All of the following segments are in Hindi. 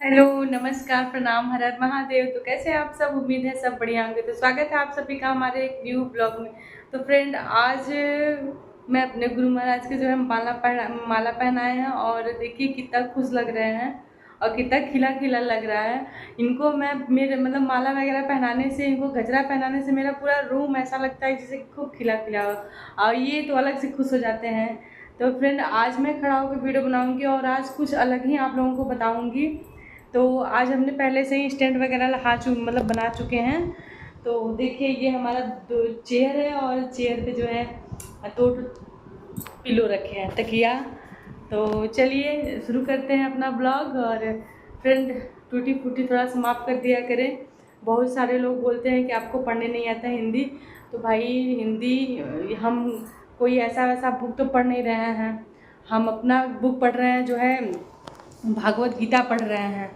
हेलो, नमस्कार, प्रणाम, हर हर महादेव। तो कैसे हैं आप सब? उम्मीद है सब बढ़िया होंगे। तो स्वागत है आप सभी का हमारे एक न्यू ब्लॉग में। तो फ्रेंड, आज मैं अपने गुरु महाराज के जो है माला पहनाए हैं और देखिए कितना खुश लग रहे हैं और कितना खिला खिला लग रहा है। इनको मैं मेरे मतलब माला वगैरह पहनाने से, इनको गजरा पहनाने से मेरा पूरा रूम ऐसा लगता है जैसे खूब खिला खिला हो, और ये तो अलग से खुश हो जाते हैं। तो फ्रेंड, आज मैं खड़ा होकर वीडियो बनाऊंगी और आज कुछ अलग ही आप लोगों को बताऊंगी। तो आज हमने पहले से ही स्टैंड वगैरह मतलब बना चुके हैं। तो देखिए ये हमारा दो चेयर है और चेयर पे जो है दो पिलो रखे हैं, तकिया। तो चलिए शुरू करते हैं अपना ब्लॉग। और फ्रेंड, टूटी फूटी थोड़ा समाप्त कर दिया करें। बहुत सारे लोग बोलते हैं कि आपको पढ़ने नहीं आता हिंदी। तो भाई हिंदी हम कोई ऐसा वैसा बुक तो पढ़ नहीं रहे हैं, हम अपना बुक पढ़ रहे हैं, जो है भागवत गीता पढ़ रहे हैं।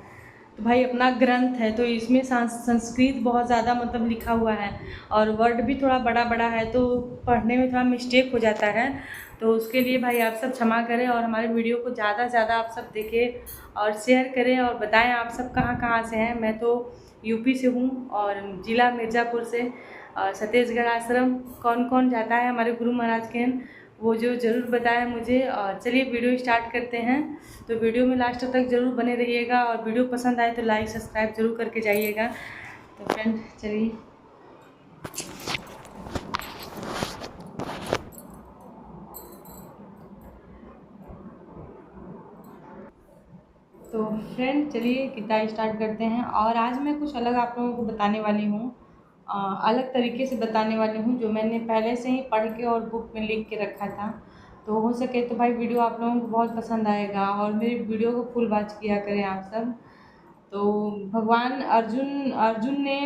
तो भाई अपना ग्रंथ है, तो इसमें संस्कृत बहुत ज़्यादा मतलब लिखा हुआ है और वर्ड भी थोड़ा बड़ा बड़ा है, तो पढ़ने में थोड़ा मिस्टेक हो जाता है। तो उसके लिए भाई आप सब क्षमा करें और हमारे वीडियो को ज़्यादा से ज़्यादा आप सब देखें और शेयर करें और बताएं आप सब कहाँ कहाँ से हैं। मैं तो यूपी से हूँ और ज़िला मिर्ज़ापुर से। और सतेशगढ़ आश्रम कौन कौन जाता है हमारे गुरु महाराज के वो जो ज़रूर बताएं मुझे। और चलिए वीडियो स्टार्ट करते हैं। तो वीडियो में लास्ट तक ज़रूर बने रहिएगा और वीडियो पसंद आए तो लाइक सब्सक्राइब ज़रूर करके जाइएगा। तो फ्रेंड चलिए। तो फ्रेंड चलिए गीता स्टार्ट करते हैं। और आज मैं कुछ अलग आप लोगों को बताने वाली हूँ, अलग तरीके से बताने वाली हूँ, जो मैंने पहले से ही पढ़ के और बुक में लिख के रखा था। तो हो सके तो भाई वीडियो आप लोगों को बहुत पसंद आएगा और मेरी वीडियो को फुल वॉच किया करें आप सब। तो भगवान अर्जुन अर्जुन ने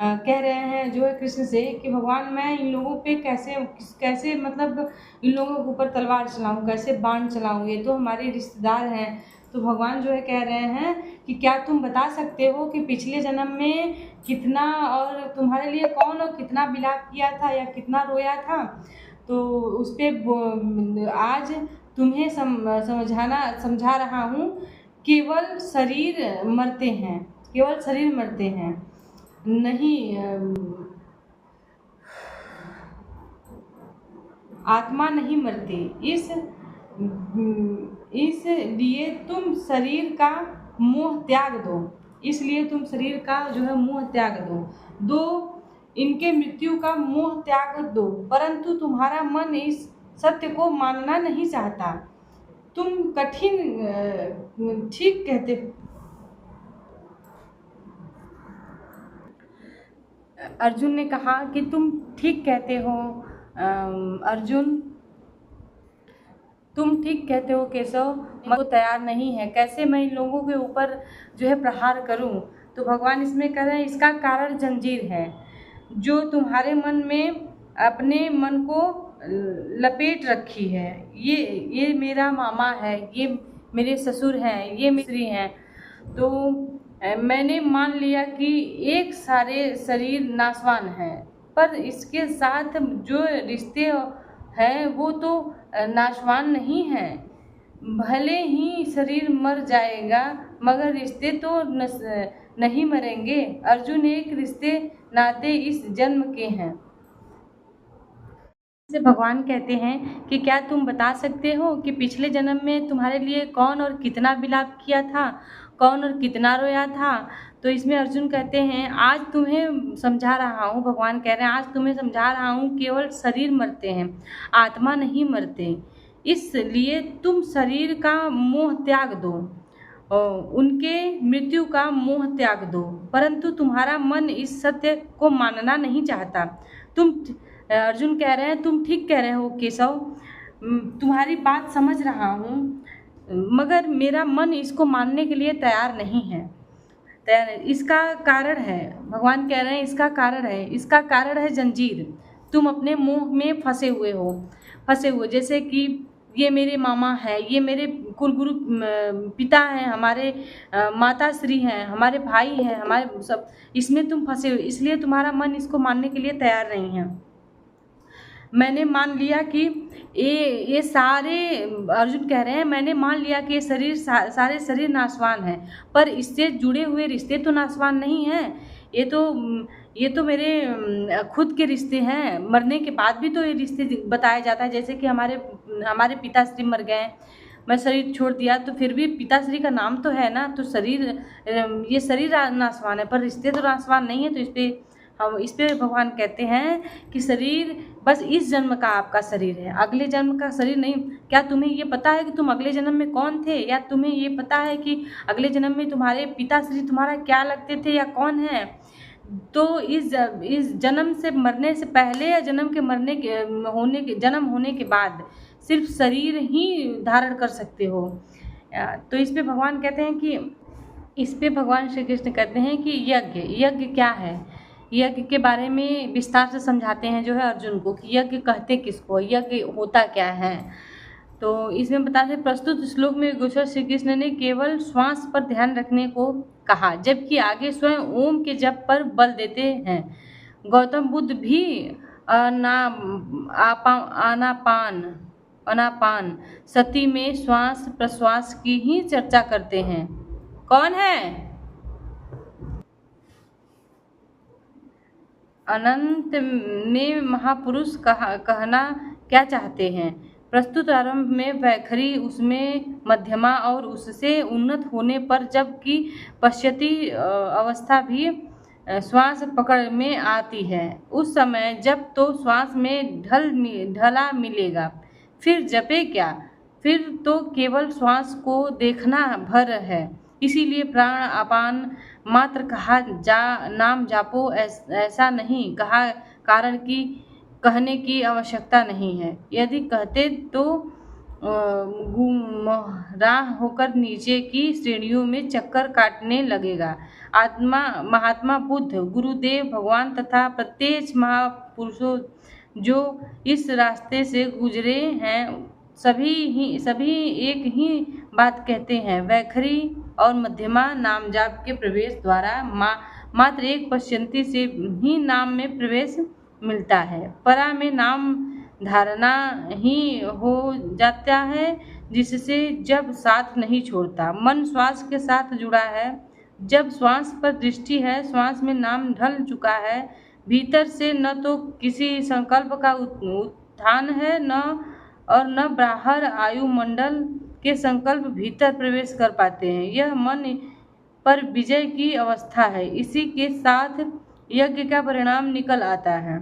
कह रहे हैं जो है कृष्ण से कि भगवान मैं इन लोगों पे कैसे कैसे मतलब इन लोगों के ऊपर तलवार चलाऊं, कैसे बाण चलाऊं, ये तो हमारे रिश्तेदार हैं। तो भगवान जो है कह रहे हैं कि क्या तुम बता सकते हो कि पिछले जन्म में कितना और तुम्हारे लिए कौन और कितना विलाप किया था या कितना रोया था। तो उस पर आज तुम्हें समझा रहा हूँ। केवल शरीर मरते हैं, केवल शरीर मरते हैं, नहीं आत्मा नहीं मरती। इसलिए तुम शरीर का मोह त्याग दो। इसलिए तुम शरीर का जो है मोह त्याग दो इनके मृत्यु का मोह त्याग दो, परंतु तुम्हारा मन इस सत्य को मानना नहीं चाहता। तुम ठीक कहते। अर्जुन ने कहा कि तुम ठीक कहते हो अर्जुन, तुम ठीक कहते हो केशव, मैं तो तैयार नहीं है। कैसे मैं इन लोगों के ऊपर जो है प्रहार करूं। तो भगवान इसमें कह रहे हैं इसका कारण जंजीर है, जो तुम्हारे मन में अपने मन को लपेट रखी है। ये मेरा मामा है, ये मेरे ससुर हैं, ये मिस्त्री हैं। तो मैंने मान लिया कि एक सारे शरीर नाशवान हैं, पर इसके साथ जो रिश्ते हैं वो तो नाशवान नहीं हैं। भले ही शरीर मर जाएगा मगर रिश्ते तो नहीं मरेंगे। अर्जुन, एक रिश्ते नाते इस जन्म के हैं। से भगवान कहते हैं कि क्या तुम बता सकते हो कि पिछले जन्म में तुम्हारे लिए कौन और कितना विलाप किया था, कौन और कितना रोया था। तो इसमें अर्जुन कहते हैं आज तुम्हें समझा रहा हूँ, भगवान कह रहे हैं आज तुम्हें समझा रहा हूँ, केवल शरीर मरते हैं, आत्मा नहीं मरते। इसलिए तुम शरीर का मोह त्याग दो, उनके मृत्यु का मोह त्याग दो, परंतु तुम्हारा मन इस सत्य को मानना नहीं चाहता। अर्जुन कह रहे हैं तुम ठीक कह रहे हो केशव, तुम्हारी बात समझ रहा हूँ, मगर मेरा मन इसको मानने के लिए तैयार नहीं है। इसका कारण है, भगवान कह रहे हैं इसका कारण है, इसका कारण है जंजीर। तुम अपने मोह में फंसे हुए, जैसे कि ये मेरे मामा है, ये मेरे कुलगुरु पिता हैं, हमारे माता श्री हैं, हमारे भाई हैं, हमारे सब, इसमें तुम फंसे हुए, इसलिए तुम्हारा मन इसको मानने के लिए तैयार नहीं है। मैंने मान लिया कि ये सारे, अर्जुन कह रहे हैं मैंने मान लिया कि ये शरीर सारे शरीर नाशवान हैं, पर इससे जुड़े हुए रिश्ते तो नाशवान नहीं हैं। ये तो मेरे खुद के रिश्ते हैं। मरने के बाद भी तो ये रिश्ते बताया जाता है, जैसे कि हमारे पिताश्री मर गए, मैं शरीर छोड़ दिया, तो फिर भी पिताश्री का नाम तो है ना। तो ये शरीर नाशवान है, पर रिश्ते तो नाशवान नहीं है। तो इस पे भगवान कहते हैं कि शरीर बस इस जन्म का आपका शरीर है, अगले जन्म का शरीर नहीं। क्या तुम्हें ये पता है कि तुम अगले जन्म में कौन थे, या तुम्हें ये पता है कि अगले जन्म में तुम्हारे पिताश्री तुम्हारा क्या लगते थे या कौन है? तो इस जन्म से मरने से पहले या जन्म होने के बाद सिर्फ शरीर ही धारण कर सकते हो। तो इस पे भगवान श्री कृष्ण कहते हैं कि यज्ञ क्या है। यज्ञ के बारे में विस्तार से समझाते हैं जो है अर्जुन को, कि यज्ञ कहते किसको, यज्ञ होता क्या है। तो इसमें बताते हैं, प्रस्तुत श्लोक में गोस्वामी श्री कृष्ण ने केवल श्वास पर ध्यान रखने को कहा, जबकि आगे स्वयं ओम के जप पर बल देते हैं। गौतम बुद्ध भी अनापान सती में श्वास प्रश्वास की ही चर्चा करते हैं। कौन है? अनंत में महापुरुष कहना क्या चाहते हैं? प्रस्तुत आरंभ में वैखरी, उसमें मध्यमा और उससे उन्नत होने पर, जबकि पश्चाती अवस्था भी श्वास पकड़ में आती है। उस समय जब तो श्वास में ढला मिलेगा, फिर जपे क्या, फिर तो केवल श्वास को देखना भर है। इसीलिए प्राण अपान मात्र कहा नाम जापो ऐसा नहीं कहा, कारण कि कहने की आवश्यकता नहीं है। यदि कहते तो गुमराह होकर नीचे की श्रेणियों में चक्कर काटने लगेगा। महात्मा बुद्ध, गुरुदेव, भगवान तथा प्रत्येक महापुरुषों जो इस रास्ते से गुजरे हैं, सभी एक ही बात कहते हैं। वैखरी और मध्यमा नाम जाप के प्रवेश द्वारा मात्र एक पश्चंती से ही नाम में प्रवेश मिलता है। परा में नाम धारणा ही हो जाता है, जिससे जब साथ नहीं छोड़ता। मन श्वास के साथ जुड़ा है। जब श्वास पर दृष्टि है, श्वास में नाम ढल चुका है। भीतर से न तो किसी संकल्प का उत्थान है, न बाहर आयुमंडल के संकल्प भीतर प्रवेश कर पाते हैं। यह मन पर विजय की अवस्था है। इसी के साथ यज्ञ का परिणाम निकल आता है।